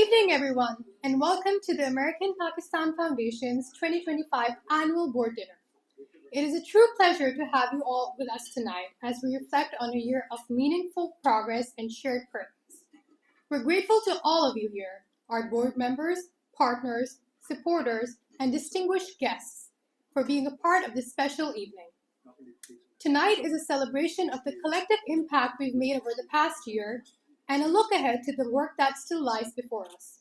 Good evening, everyone, and welcome to the American Pakistan Foundation's 2025 Annual Board Dinner. It is a true pleasure to have you all with us tonight as we reflect on a year of meaningful progress and shared purpose. We're grateful to all of you here, our board members, partners, supporters, and distinguished guests, for being a part of this special evening. Tonight is a celebration of the collective impact we've made over the past year and a look ahead to the work that still lies before us.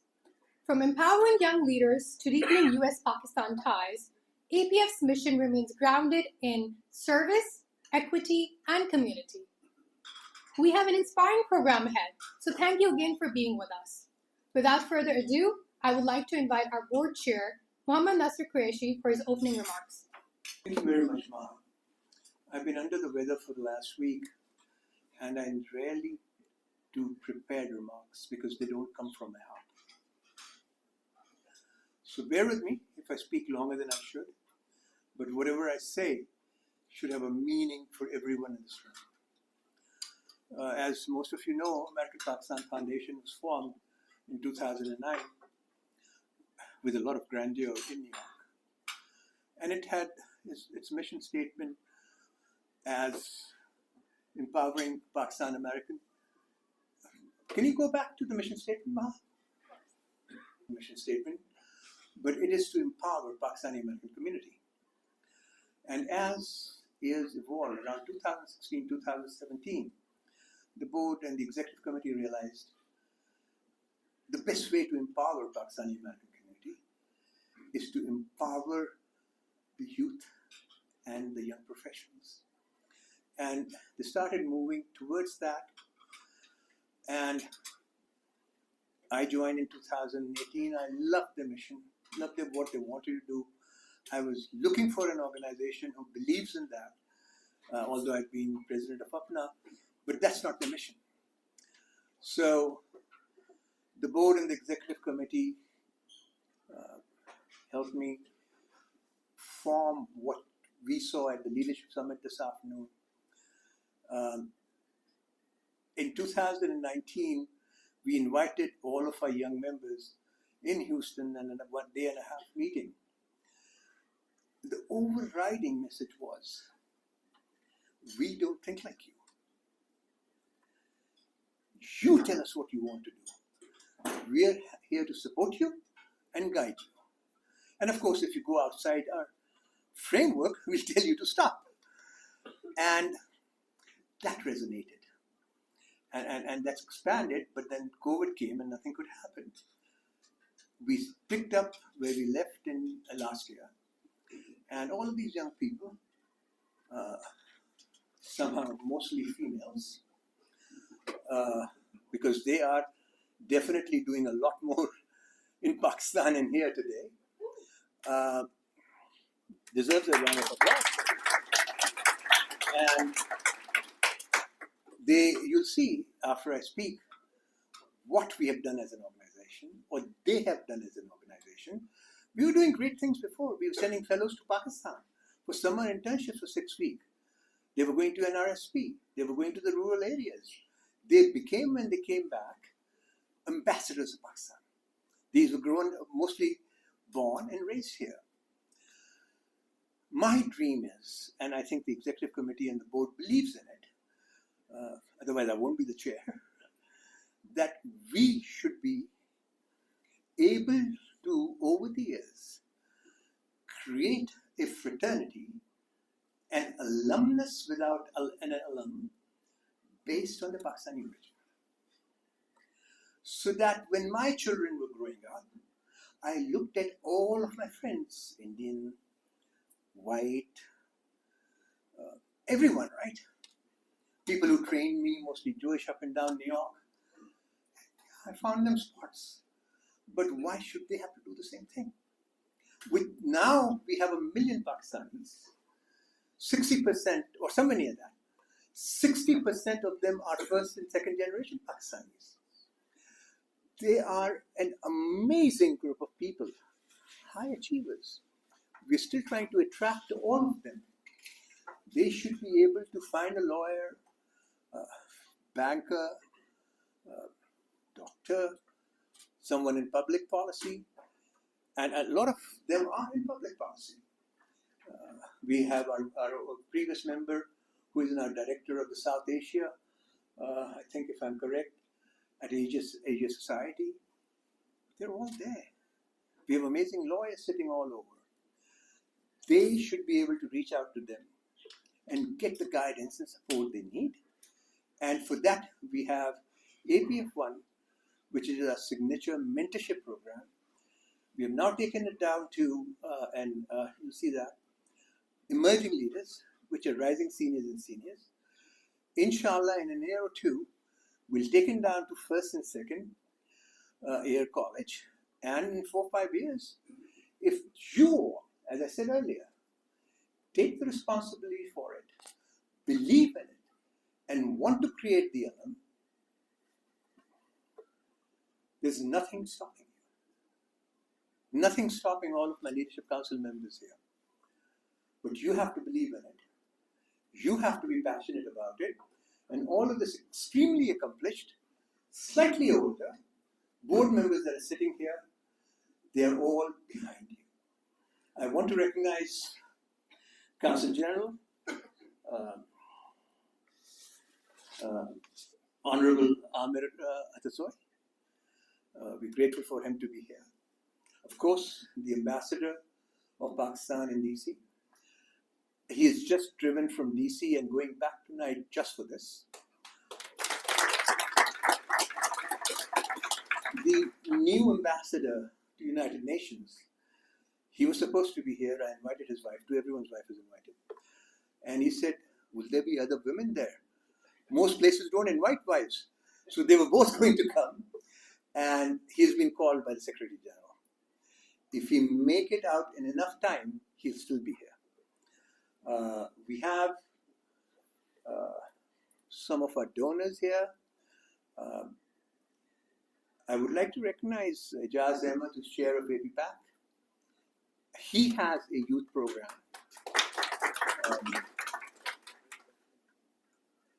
From empowering young leaders to deepening US-Pakistan ties, APF's mission remains grounded in service, equity, and community. We have an inspiring program ahead, so thank you again for being with us. Without further ado, I would like to invite our board chair, Muhammad Nasir Qureshi, for his opening remarks. Thank you very much, Ma. I've been under the weather for the last week, and I rarely do prepared remarks because they don't come from my heart. So bear with me if I speak longer than I should, but whatever I say should have a meaning for everyone in this room. As most of you know, American Pakistani Foundation was formed in 2009 with a lot of grandeur in New York. And it had its mission statement as empowering Pakistani American. Can you go back to the mission statement, Ma? Mission statement, but it is to empower Pakistani American community. And as years evolved, around 2016-2017, the board and the executive committee realized the best way to empower Pakistani American community is to empower the youth and the young professionals. And they started moving towards that. And I joined in 2018. I loved the mission, loved what they wanted to do. I was looking for an organization who believes in that, although I've been president of APNA, but that's not the mission. So the board and the executive committee helped me form what we saw at the Leadership Summit this afternoon. In 2019, we invited all of our young members in Houston and in a 1.5 day meeting. The overriding message was, we don't think like you. You tell us what you want to do. We're here to support you and guide you. And of course, if you go outside our framework, we'll tell you to stop. And that resonated. And that's expanded, but then COVID came and nothing could happen. We picked up where we left in last year. And all of these young people, somehow mostly females, because they are definitely doing a lot more in Pakistan and here today, deserves a round of applause. And you'll see after I speak what we have done as an organization, what they have done as an organization. We were doing great things before. We were sending fellows to Pakistan for summer internships for 6 weeks. They were going to NRSP. They were going to the rural areas. They became, when they came back, ambassadors of Pakistan. These were mostly born and raised here. My dream is, and I think the executive committee and the board believes in it, otherwise I won't be the chair, that we should be able to, over the years, create a fraternity, an alumnus without an alum, based on the Pakistani origin. So that when my children were growing up, I looked at all of my friends, Indian, white, everyone, right? People who trained me, mostly Jewish, up and down New York. I found them spots. But why should they have to do the same thing? Now we have 1 million Pakistanis, 60% or somewhere near that. 60% of them are first and second generation Pakistanis. They are an amazing group of people, high achievers. We're still trying to attract all of them. They should be able to find a lawyer, banker, doctor, someone in public policy, and a lot of them are in public policy. We have our previous member who is our director of the South Asia, I think if I'm correct, at Asia Society. They're all there. We have amazing lawyers sitting all over. They should be able to reach out to them and get the guidance and support they need. And for that, we have APF1, which is a signature mentorship program. We have now taken it down to, you'll see that, emerging leaders, which are rising seniors and seniors. Inshallah, in a year or two, we'll take it down to first and second year college. And in 4 or 5 years, if you, as I said earlier, take the responsibility for it, believe in it, and want to create the alum, there's nothing stopping you. Nothing stopping all of my leadership council members here. But you have to believe in it. You have to be passionate about it. And all of this extremely accomplished, slightly older, board members that are sitting here, they are all behind you. I want to recognize Consul General, Honorable Aamer Atozai. We're grateful for him to be here. Of course, the Ambassador of Pakistan in DC. He has just driven from DC and going back tonight just for this. The new ambassador to United Nations, he was supposed to be here. I invited his wife, to everyone's wife is invited. And he said, will there be other women there? Most places don't invite wives. So they were both going to come. And he's been called by the Secretary General. If he make it out in enough time, he'll still be here. We have some of our donors here. I would like to recognize Ahmed, who's chair of APF. He has a youth program.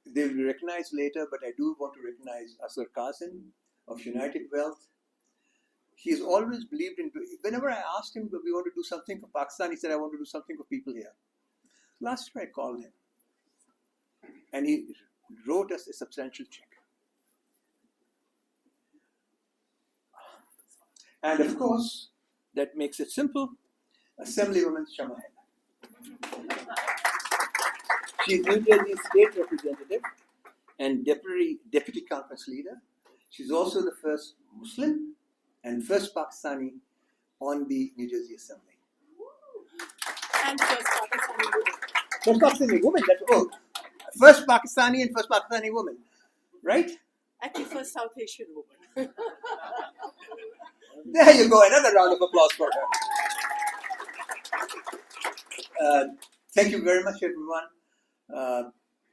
They will be recognized later, but I do want to recognize Asar Qasim of United Wealth. He's always believed in, whenever I asked him, we want to do something for Pakistan, he said, I want to do something for people here. Last year I called him, and he wrote us a substantial check. And of course, that makes it simple, Assemblywoman Shamaila. She's New Jersey State Representative and Deputy Conference Leader. She's also the first Muslim and first Pakistani on the New Jersey Assembly. And first Pakistani woman. First Pakistani woman, that's all. First Pakistani and first Pakistani woman, right? Actually, first South Asian woman. There you go, another round of applause for her. Thank you very much, everyone.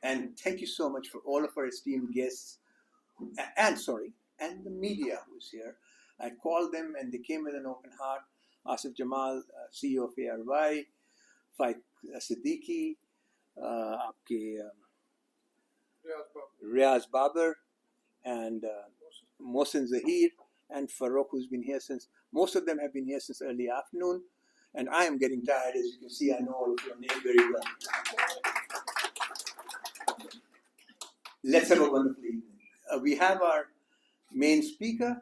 And thank you so much for all of our esteemed guests and the media who's here. I called them and they came with an open heart. Asif Jamal, CEO of ARY, Faik Siddiqui, Riaz Babar, and Mohsin Zaheer, and Farooq, who's been here since, most of them have been here since early afternoon. And I am getting tired, as you can see, I know all of your names very well. Let's have a wonderful evening. We have our main speaker.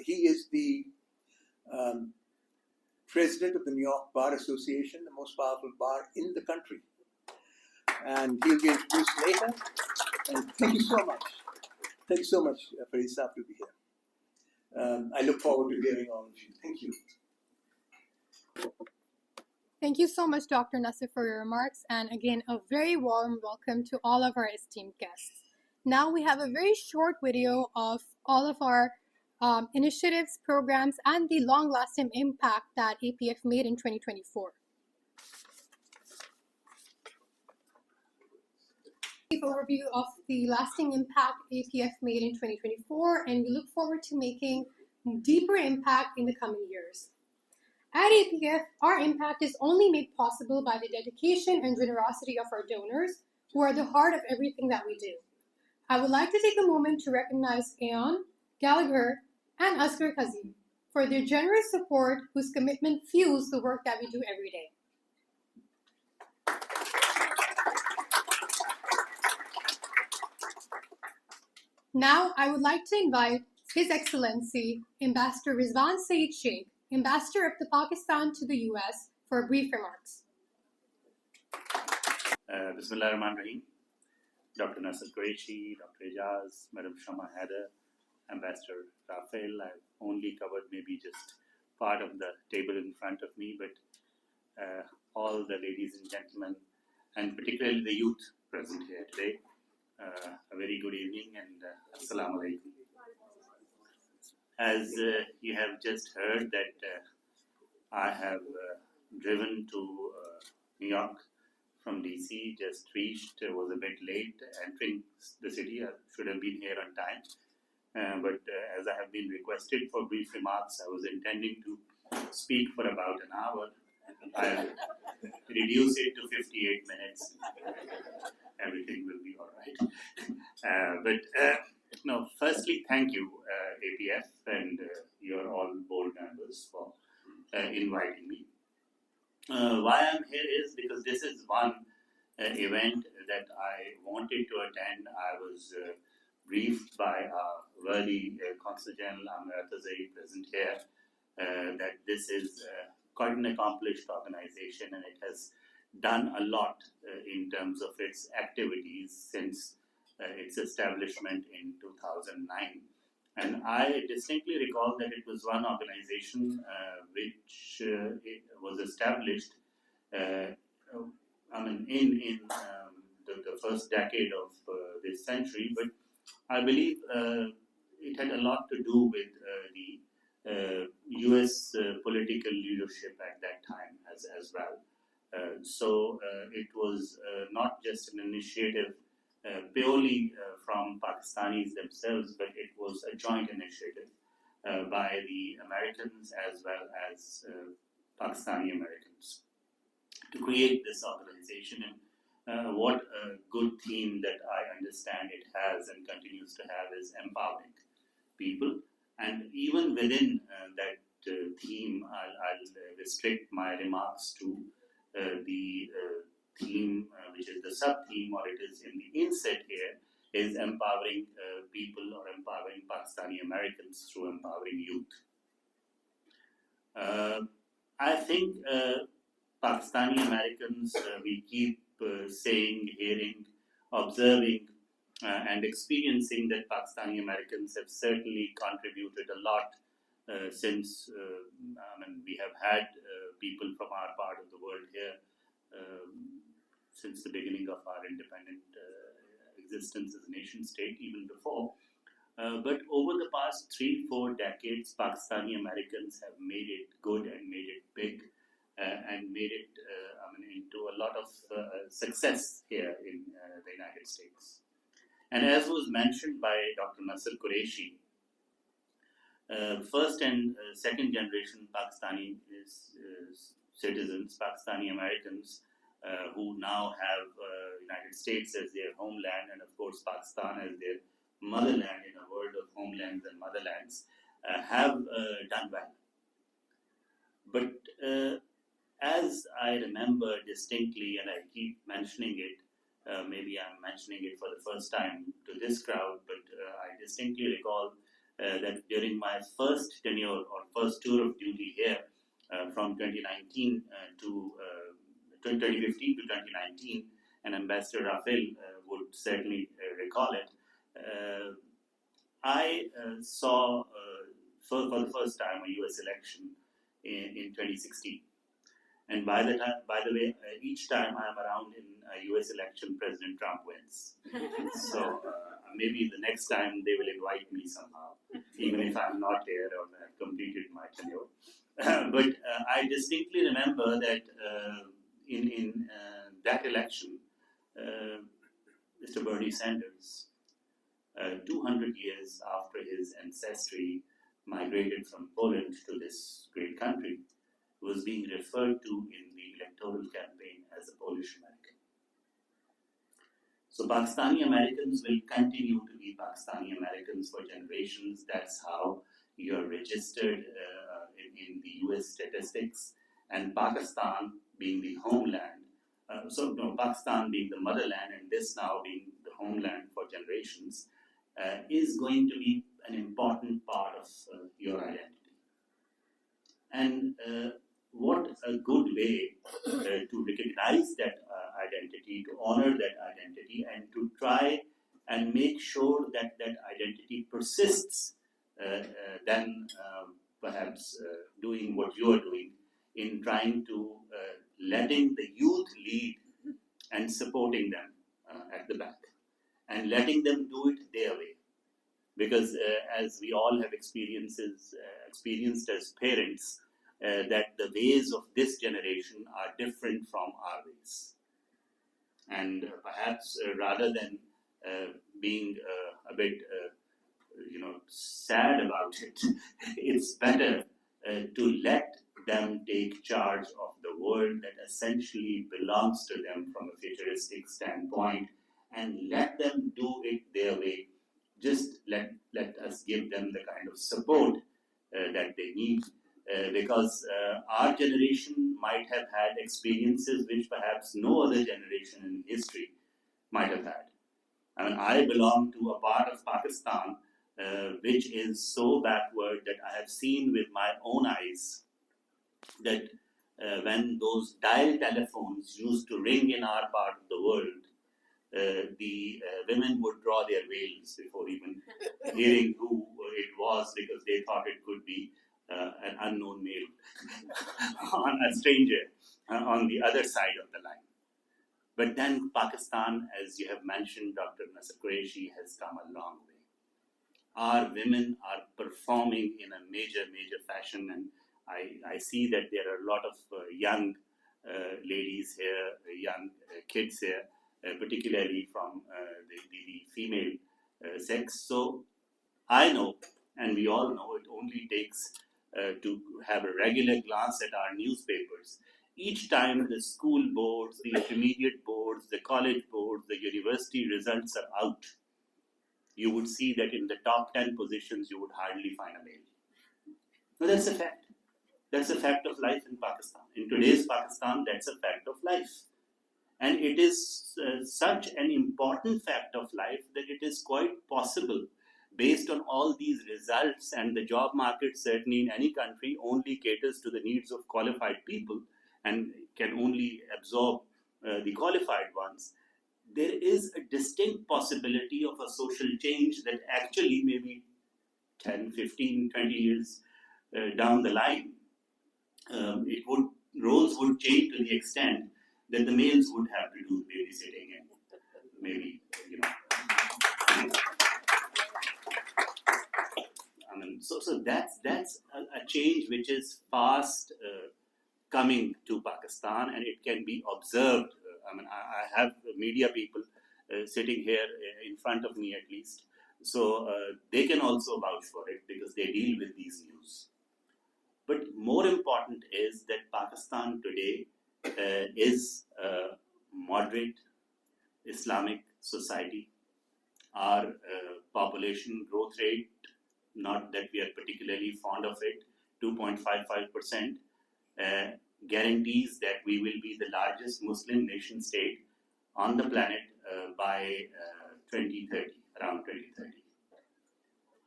He is the president of the New York Bar Association, the most powerful bar in the country. And he'll be introduced later. And thank you so much. Thank you so much for his staff to be here. I look forward to hearing all of you. Thank you. Thank you so much, Dr. Nasir, for your remarks. And again, a very warm welcome to all of our esteemed guests. Now we have a very short video of all of our initiatives, programs, and the long-lasting impact that APF made in 2024. Brief overview of the lasting impact APF made in 2024, and we look forward to making deeper impact in the coming years. At APF, our impact is only made possible by the dedication and generosity of our donors, who are the heart of everything that we do. I would like to take a moment to recognize Aon, Gallagher, and Asghar Kazim for their generous support whose commitment fuels the work that we do every day. Now, I would like to invite His Excellency Ambassador Rizwan Saeed Sheikh, Ambassador of Pakistan to the US, for brief remarks. Bismillah ar-Rahman Rahim. Dr. Nasser Qureshi, Dr. Ijaz, Madam Shama Haider, Ambassador Rafael. I've only covered maybe just part of the table in front of me, but all the ladies and gentlemen, and particularly the youth present here today, a very good evening and assalamu alaikum. As you have just heard that I have driven to New York from DC, just reached, was a bit late entering the city. I should have been here on time. But as I have been requested for brief remarks, I was intending to speak for about an hour. I'll reduce it to 58 minutes. Everything will be all right. No, firstly, thank you, APF, and your all board members for inviting me. Why I'm here is because this is one event that I wanted to attend. I was briefed by our worthy Consul General Aamer Atozai present here that this is quite an accomplished organization and it has done a lot in terms of its activities since its establishment in 2009. And I distinctly recall that it was one organization which it was established in the first decade of this century, but I believe it had a lot to do with the US political leadership at that time as well. So it was not just an initiative purely from Pakistanis themselves, but it was a joint initiative by the Americans as well as Pakistani Americans to create this organization. And what a good theme that I understand it has and continues to have is empowering people. And even within that theme, I'll restrict my remarks to the theme, which is the sub-theme, or it is in the inset here, is empowering people or empowering Pakistani Americans through empowering youth. I think Pakistani Americans, we keep saying, hearing, observing, and experiencing that Pakistani Americans have certainly contributed a lot since, we have had people from our part of the world here since the beginning of our independent existence as a nation state, even before. But over the past 3-4 decades, Pakistani Americans have made it good and made it big and made it into a lot of success here in the United States. And as was mentioned by Dr. Nasser Qureshi, first and second generation Pakistani citizens, Pakistani Americans, who now have United States as their homeland and of course Pakistan as their motherland in a world of homelands and motherlands, have done well. But as I remember distinctly, and I keep mentioning it, maybe I'm mentioning it for the first time to this crowd, but I distinctly recall that during my first tenure or first tour of duty here from 2019 to 2015 to 2019, and Ambassador Rafael would certainly recall it, I saw for the first time a US election in 2016. And by the way, each time I'm around in a US election, President Trump wins. So maybe the next time they will invite me somehow, even if I'm not here or have completed my tenure. But I distinctly remember that in that election, Mr. Bernie Sanders, 200 years after his ancestry migrated from Poland to this great country, was being referred to in the electoral campaign as a Polish American. So Pakistani Americans will continue to be Pakistani Americans for generations. That's how you're registered in the US statistics, and Pakistan being the homeland, Pakistan being the motherland and this now being the homeland for generations, is going to be an important part of your identity. And what a good way to recognize that identity, to honor that identity, and to try and make sure that that identity persists than perhaps doing what you are doing in trying to letting the youth lead and supporting them at the back and letting them do it their way. Because as we all have experienced as parents, that the ways of this generation are different from our ways. And perhaps rather than being a bit sad about it, it's better to let them take charge of the world that essentially belongs to them from a futuristic standpoint and let them do it their way. Just let us give them the kind of support that they need because our generation might have had experiences which perhaps no other generation in history might have had. I mean, I belong to a part of Pakistan which is so backward that I have seen with my own eyes that when those dial telephones used to ring in our part of the world, the women would draw their veils before even hearing who it was because they thought it could be an unknown male on a stranger on the other side of the line. But then Pakistan, as you have mentioned, Dr. Nasir Qureshi, has come a long way. Our women are performing in a major fashion, and I see that there are a lot of young ladies here, young kids here, particularly from the female sex. So I know, and we all know, it only takes to have a regular glance at our newspapers. Each time the school boards, the intermediate boards, the college boards, the university results are out, you would see that in the top 10 positions, you would hardly find a male. No, that's a fact. That's a fact of life in Pakistan. In today's Pakistan, that's a fact of life. And it is such an important fact of life that it is quite possible, based on all these results, and the job market certainly in any country only caters to the needs of qualified people and can only absorb the qualified ones. There is a distinct possibility of a social change that actually maybe 10, 15, 20 years down the line, roles would change to the extent that the males would have to do babysitting and maybe, I mean, so that's a change which is fast coming to Pakistan, and it can be observed. I mean, I have media people sitting here in front of me at least, so they can also vouch for it because they deal with these news. But more important is that Pakistan today is a moderate Islamic society. Our population growth rate, not that we are particularly fond of it, 2.55%, guarantees that we will be the largest Muslim nation state on the planet by 2030, around 2030.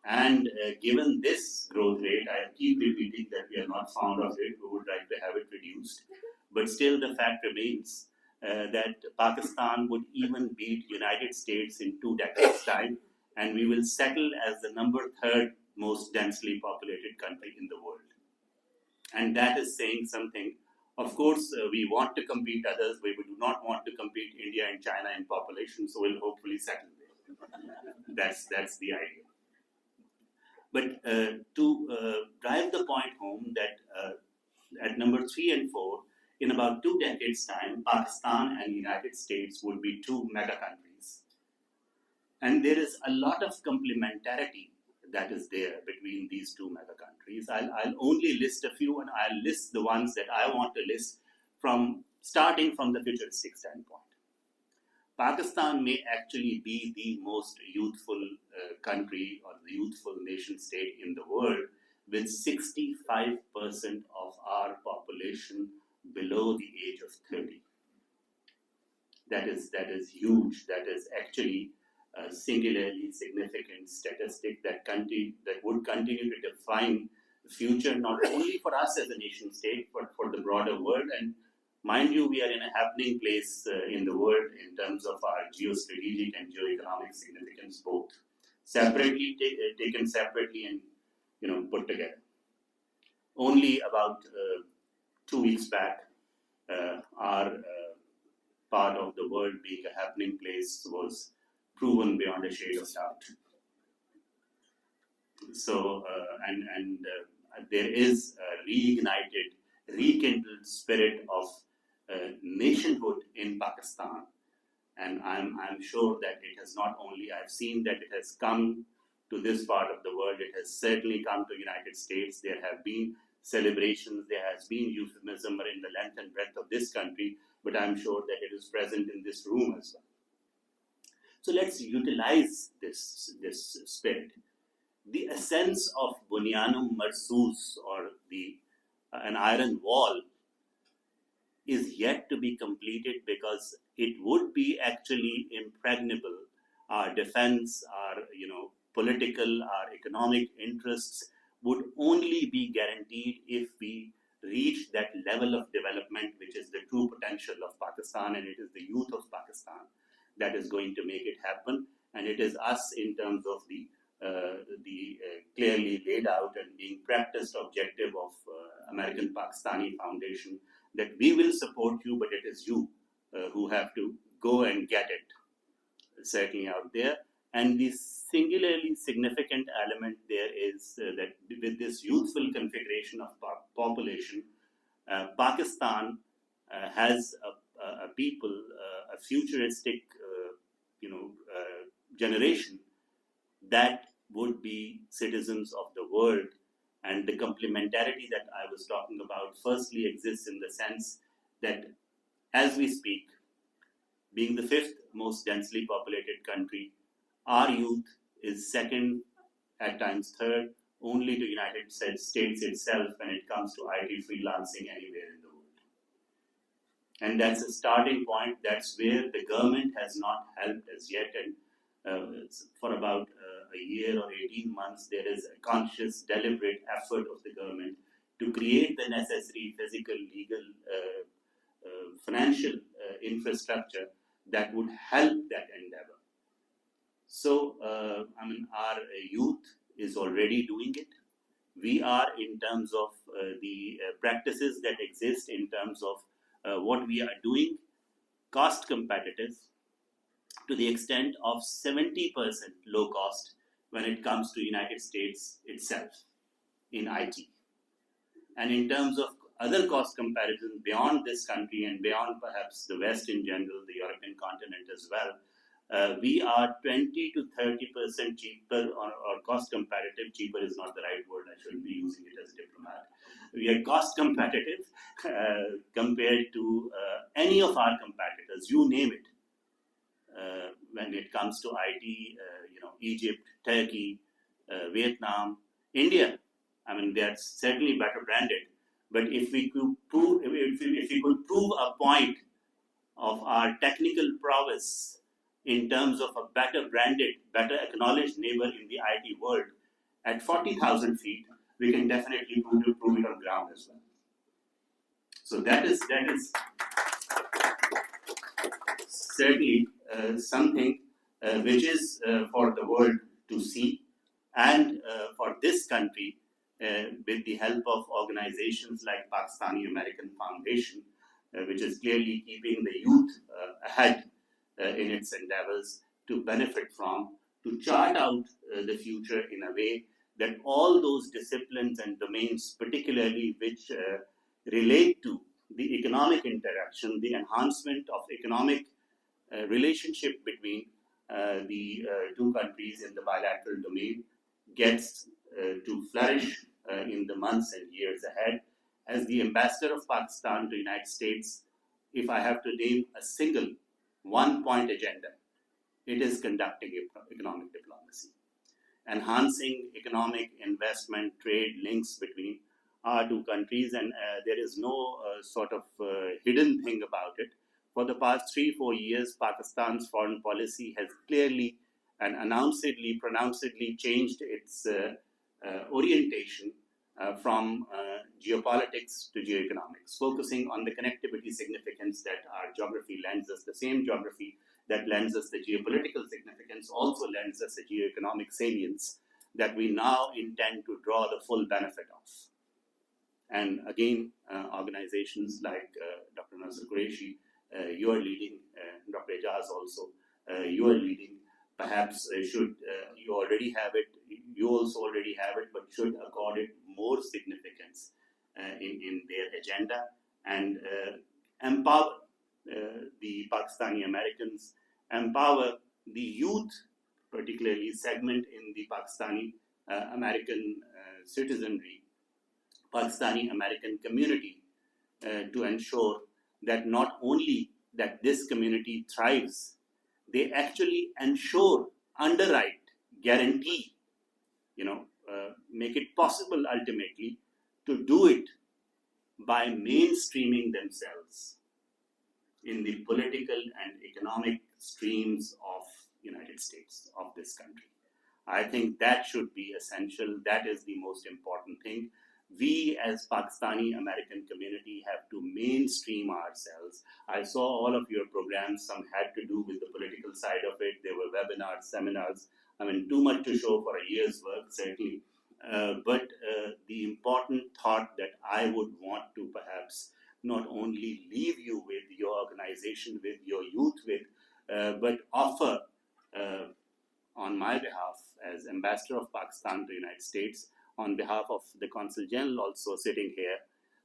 And given this growth rate, I keep repeating that we are not fond of it, we would like to have it reduced. But still the fact remains that Pakistan would even beat United States in 2 decades' time, and we will settle as the number 3rd most densely populated country in the world. And that is saying something. Of course, we want to compete others, but we do not want to compete India and China in population, so we'll hopefully settle there. That's the idea. But to drive the point home that at number 3 and 4, in about 2 decades' time, Pakistan and United States would be 2 mega countries. And there is a lot of complementarity that is there between these 2 mega countries. I'll only list a few, and I'll list the ones that I want to list starting from the futuristic standpoint. Pakistan may actually be the most youthful country or the youthful nation state in the world with 65% of our population below the age of 30. That is huge. That is actually a singularly significant statistic that would continue to define the future not only for us as a nation state, but for the broader world. And mind you, we are in a happening place in the world in terms of our geostrategic and geoeconomic significance, both separately taken separately and put together. Only about 2 weeks back, our part of the world being a happening place was proven beyond a shade of doubt. So, there is a reignited, rekindled spirit of nationhood in Pakistan, and I'm sure that it has not only, I've seen that it has come to this part of the world, it has certainly come to United States. There have been celebrations, there has been euphemism in the length and breadth of this country, but I'm sure that it is present in this room as well. So let's utilize this spirit. The essence of Bunyanum Marsus, or an iron wall, is yet to be completed, because it would be actually impregnable. Our defense, our political, our economic interests would only be guaranteed if we reach that level of development, which is the true potential of Pakistan, and it is the youth of Pakistan that is going to make it happen. And it is us, in terms of the clearly laid out and being practiced objective of American Pakistani Foundation, that we will support you, but it is you who have to go and get it, certainly out there. And the singularly significant element there is that with this youthful configuration of population, Pakistan has a people, a futuristic, generation that would be citizens of the world. And the complementarity that I was talking about firstly exists in the sense that, as we speak, being the 5th most densely populated country, our youth is second, at times third, only to United States itself when it comes to IT freelancing anywhere in the world. And that's a starting point. That's where the government has not helped as yet. And for about a year or 18 months, there is a conscious, deliberate effort of the government to create the necessary physical, legal, financial infrastructure that would help that endeavor. So, our youth is already doing it. We are, in terms of the practices that exist, in terms of what we are doing, cost competitive to the extent of 70% low cost when it comes to United States itself in IT. And in terms of other cost comparisons beyond this country and beyond perhaps the West in general, the European continent as well, we are 20 to 30% cheaper or cost competitive. Cheaper is not the right word, I shouldn't be using it as a diplomat. We are cost competitive compared to any of our competitors, you name it. When it comes to IT, Egypt, Turkey, Vietnam, India, they are certainly better branded. But if we could prove a point of our technical prowess in terms of a better branded, better acknowledged neighbor in the IT world at 40,000 feet, we can definitely prove it on ground as well. So that is certainly something which is for the world to see, and for this country, with the help of organizations like Pakistani American Foundation, which is clearly keeping the youth ahead in its endeavors to benefit from, to chart out the future in a way that all those disciplines and domains, particularly which relate to the economic interaction, the enhancement of economic relationship between the two countries in the bilateral domain, gets to flourish in the months and years ahead. As the ambassador of Pakistan to the United States, if I have to name a single one-point agenda, it is conducting economic diplomacy. enhancing economic investment, trade links between our two countries, and there is no sort of hidden thing about it. For the past 3-4 years, Pakistan's foreign policy has clearly and pronouncedly changed its orientation from geopolitics to geoeconomics, focusing on the connectivity significance that our geography lends us. The same geography that lends us the geopolitical significance also lends us a geoeconomic salience that we now intend to draw the full benefit of. And again, organizations like Dr. Nasser Qureshi, you are leading, Dr. Ejaz also, you are leading, perhaps you already have it, you also already have it, but should accord it more significance in their agenda and empower the Pakistani Americans, empower the youth, particularly segment in the Pakistani American citizenry, Pakistani American community, to ensure that not only that this community thrives, they actually ensure, underwrite, guarantee, make it possible ultimately to do it by mainstreaming themselves in the political and economic streams of United States, of this country. I think that should be essential. That is the most important thing. We as Pakistani American community have to mainstream ourselves. I saw all of your programs. Some had to do with the political side of it. There were webinars, seminars. I mean, too much to show for a year's work, certainly. But the important thought that I would want to perhaps not only leave you with, your organization with, your youth with, but offer on my behalf as Ambassador of Pakistan to the United States, on behalf of the Consul General also sitting here,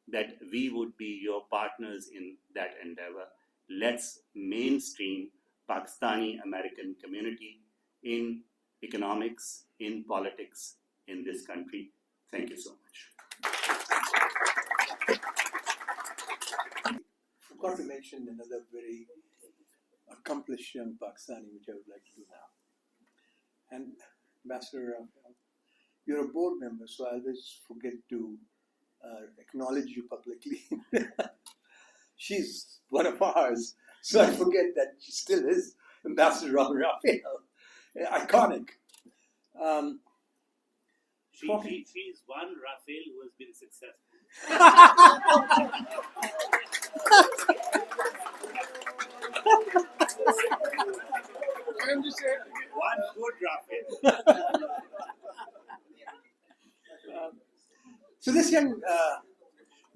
that we would be your partners in that endeavor. Let's mainstream Pakistani American community in economics, in politics in this country. Thank you so much. I forgot to mention another very accomplished young Pakistani, which I would like to do now. And Ambassador, you're a board member, so I always forget to acknowledge you publicly. She's one of ours, so I forget that she still is Ambassador Raphael. Iconic. She's one Raphael who has been successful. I'm just saying. One good Raphael. So this young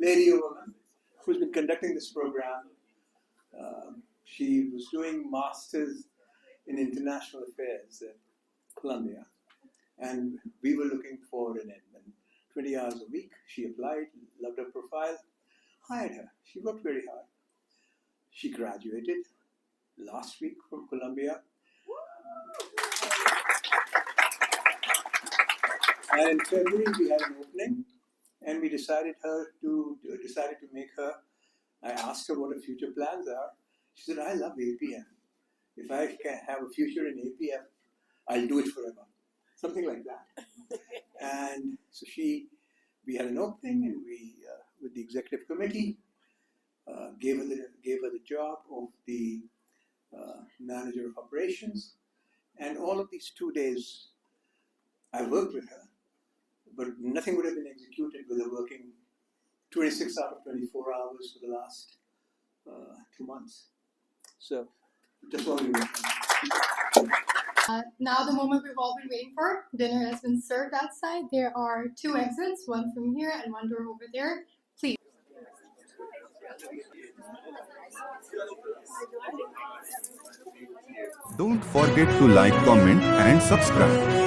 lady or woman who's been conducting this program, she was doing Masters in International Affairs at Columbia, and we were looking for an admin. 20 hours a week. She applied, loved her profile, hired her. She worked very hard. She graduated last week from Columbia. And in February we had an opening, and we decided to make her. I asked her what her future plans are. She said, "I love APF. If I can have a future in APF, I'll do it forever." Something like that. And so we had an opening, and we, with the executive committee, gave her the job of the manager of operations. And all of these 2 days, I worked with her, but nothing would have been executed with her working 26 out of 24 hours for the last 2 months. So, just wanted to now the moment we've all been waiting for. Dinner has been served outside. There are 2 exits, one from here and one door over there. Please. Don't forget to like, comment and subscribe.